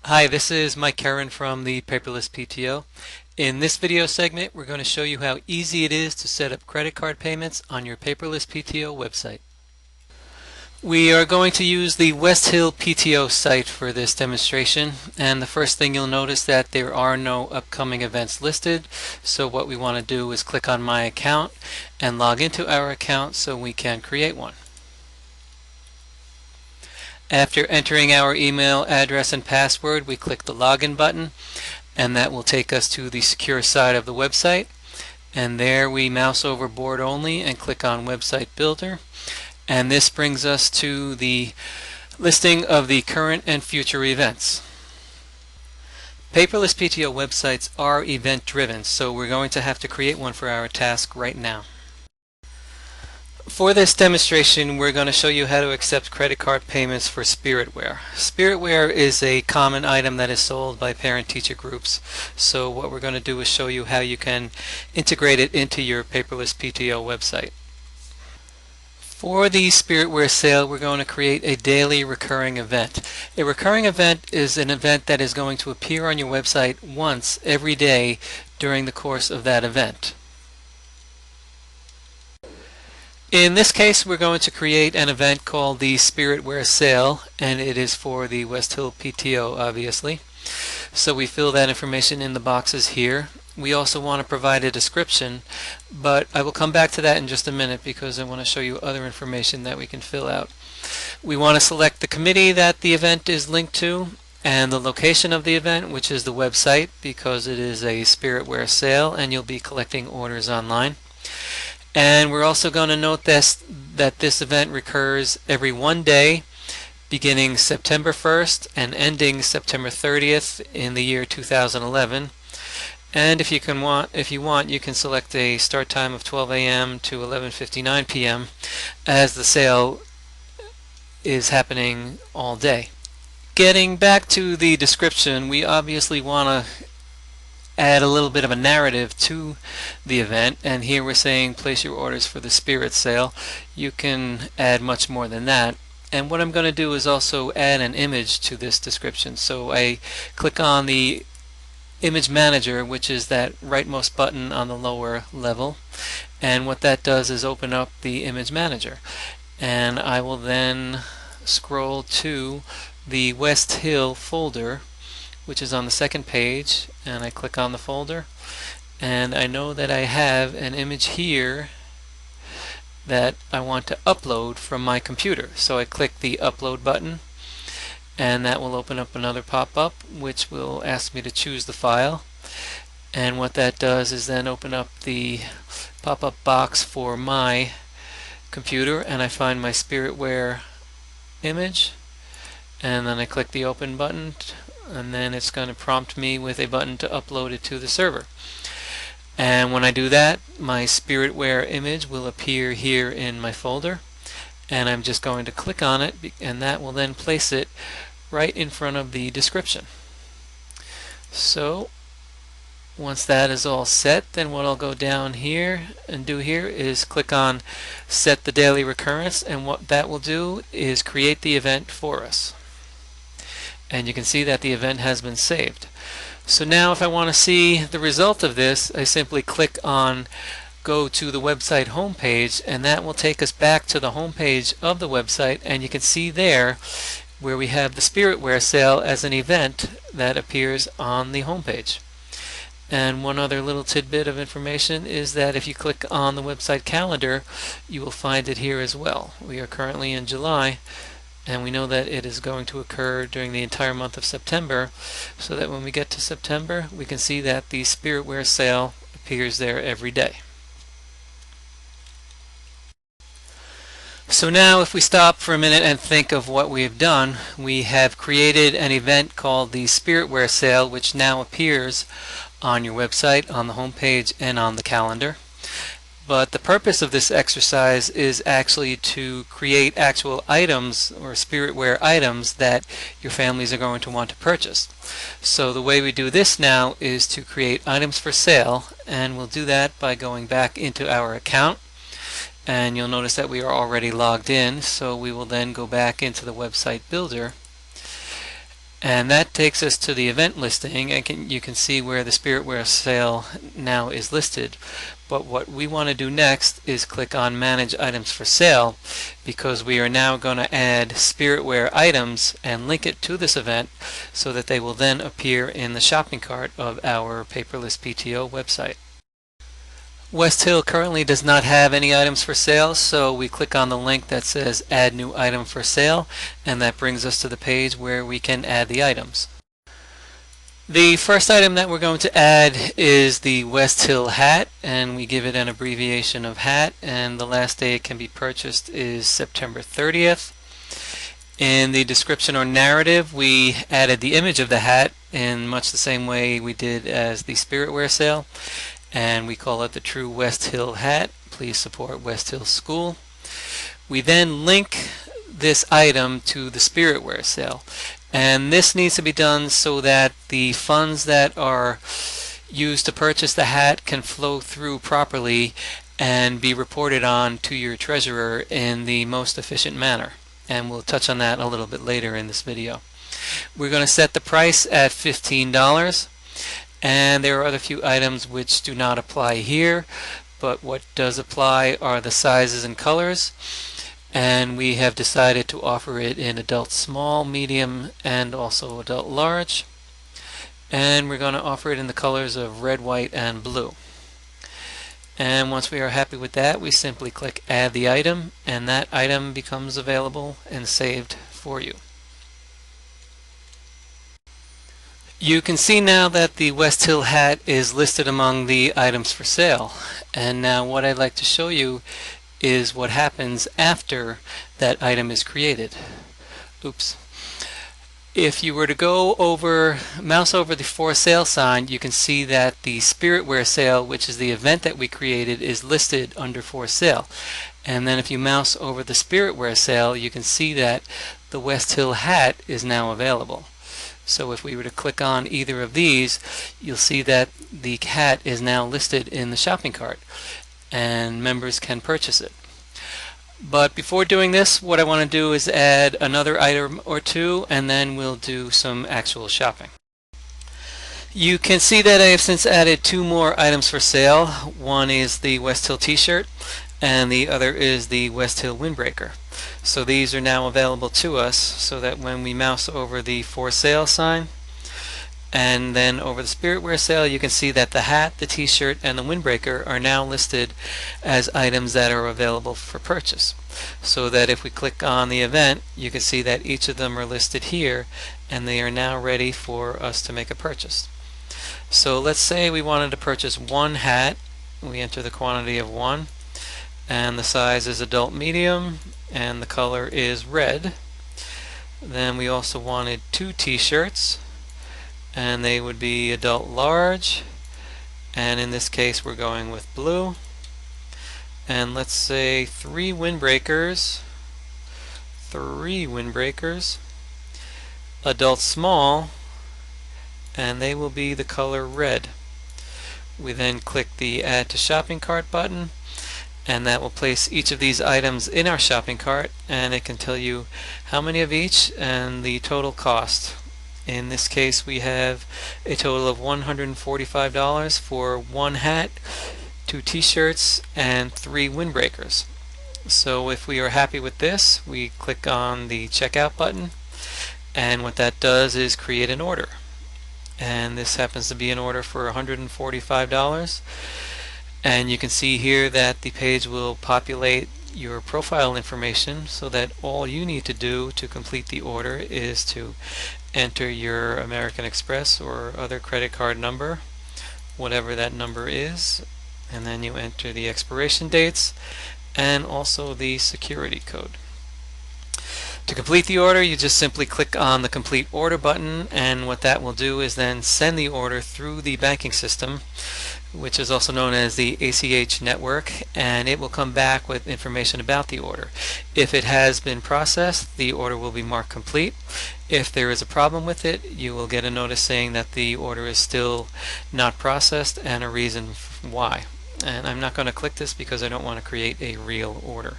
Hi, this is Mike Karen from the Paperless PTO. In this video segment, we're going to show you how easy it is to set up credit card payments on your Paperless PTO website. We are going to use the West Hill PTO site for this demonstration, and the first thing you'll notice that there are no upcoming events listed. So what we want to do is click on My Account and log into our account so we can create one. After entering our email address and password, we click the login button, and that will take us to the secure side of the website. And there we mouse over board only and click on Website Builder. And this brings us to the listing of the current and future events. Paperless PTO websites are event driven, so we're going to have to create one for our task right now. For this demonstration, we're going to show you how to accept credit card payments for spiritware. Spiritware is a common item that is sold by parent-teacher groups. So what we're going to do is show you how you can integrate it into your Paperless PTO website. For the spiritware sale, we're going to create a daily recurring event. A recurring event is an event that is going to appear on your website once every day during the course of that event. In this case, we're going to create an event called the Spiritware Sale, and it is for the West Hill PTO, obviously. So we fill that information in the boxes here. We also want to provide a description, but I will come back to that in just a minute because I want to show you other information that we can fill out. We want to select the committee that the event is linked to and the location of the event, which is the website, because it is a Spiritware sale and you'll be collecting orders online. And we're also going to note that this event recurs every one day, beginning September 1st and ending September 30th in the year 2011. And if you want, you can select a start time of 12 a.m. to 11:59 p.m. as the sale is happening all day. Getting back to the description, we obviously want to add a little bit of a narrative to the event, and here we're saying place your orders for the spirit sale. You can add much more than that, and what I'm going to do is also add an image to this description. So I click on the image manager, which is that rightmost button on the lower level, and what that does is open up the image manager, and I will then scroll to the West Hill folder, which is on the second page, and I click on the folder, and I know that I have an image here that I want to upload from my computer. So I click the upload button, and that will open up another pop-up which will ask me to choose the file, and what that does is then open up the pop-up box for my computer, and I find my spiritware image, and then I click the open button, and then it's going to prompt me with a button to upload it to the server. And when I do that, my spiritware image will appear here in my folder, and I'm just going to click on it, and that will then place it right in front of the description. So once that is all set, then what I'll go down here and do here is click on Set the Daily Recurrence, and what that will do is create the event for us. And you can see that the event has been saved. So now if I want to see the result of this, I simply click on Go to the website homepage, and that will take us back to the homepage of the website, and you can see there where we have the spiritware sale as an event that appears on the homepage. And one other little tidbit of information is that if you click on the website calendar, you will find it here as well. We are currently in July, and we know that it is going to occur during the entire month of September, so that when we get to September, we can see that the spiritware sale appears there every day. So now if we stop for a minute and think of what we have done, we have created an event called the Spiritware Sale, which now appears on your website, on the home page, and on the calendar. But the purpose of this exercise is actually to create actual items or spiritware items that your families are going to want to purchase. So the way we do this now is to create items for sale, and we'll do that by going back into our account. And you'll notice that we are already logged in, so we will then go back into the website builder, And that takes us to the event listing, and you can see where the Spiritware sale now is listed. But what we want to do next is click on Manage Items for Sale, because we are now going to add Spiritware items and link it to this event so that they will then appear in the shopping cart of our Paperless PTO website. West Hill currently does not have any items for sale, so we click on the link that says Add New Item for Sale, and that brings us to the page where we can add the items. The first item that we're going to add is the West Hill hat, and we give it an abbreviation of HAT, and the last day it can be purchased is September 30th. In the description or narrative, we added the image of the hat in much the same way we did as the Spiritware sale, and we call it the True West Hill Hat. Please support West Hill School. We then link this item to the Spiritware sale, and this needs to be done so that the funds that are used to purchase the hat can flow through properly and be reported on to your treasurer in the most efficient manner, and we'll touch on that a little bit later in this video. We're going to set the price at $15. And there are other few items which do not apply here, but what does apply are the sizes and colors, and we have decided to offer it in adult small, medium, and also adult large, and we're going to offer it in the colors of red, white, and blue. And once we are happy with that, we simply click Add the Item, and that item becomes available and saved for you. You can see now that the West Hill hat is listed among the items for sale, and now what I'd like to show you is what happens after that item is created. Oops. If you were to go over, mouse over the for sale sign, you can see that the Spiritware sale, which is the event that we created, is listed under for sale. And then if you mouse over the Spiritware sale, you can see that the West Hill hat is now available. So if we were to click on either of these, you'll see that the hat is now listed in the shopping cart and members can purchase it. But before doing this, what I want to do is add another item or two, and then we'll do some actual shopping. You can see that I have since added two more items for sale. One is the West Hill t-shirt, and the other is the West Hill windbreaker. So these are now available to us, so that when we mouse over the for sale sign and then over the Spiritware sale, you can see that the hat, the t-shirt, and the windbreaker are now listed as items that are available for purchase. So that if we click on the event, you can see that each of them are listed here, and they are now ready for us to make a purchase. So let's say we wanted to purchase one hat. We enter the quantity of one, and the size is adult medium, and the color is red. Then we also wanted two t-shirts, and they would be adult large, and in this case we're going with blue. And let's say three windbreakers, adult small, and they will be the color red. We then click the Add to Shopping Cart button, and that will place each of these items in our shopping cart, and it can tell you how many of each and the total cost. In this case, we have a total of $145 for one hat, two t-shirts, and three windbreakers. So if we are happy with this, we click on the checkout button, and what that does is create an order. And this happens to be an order for $145. And you can see here that the page will populate your profile information, so that all you need to do to complete the order is to enter your American Express or other credit card number, whatever that number is, and then you enter the expiration dates and also the security code. To complete the order, you just simply click on the Complete Order button, and what that will do is then send the order through the banking system, which is also known as the ACH network, and it will come back with information about the order. If it has been processed, the order will be marked complete. If there is a problem with it, you will get a notice saying that the order is still not processed and a reason why. And I'm not going to click this because I don't want to create a real order.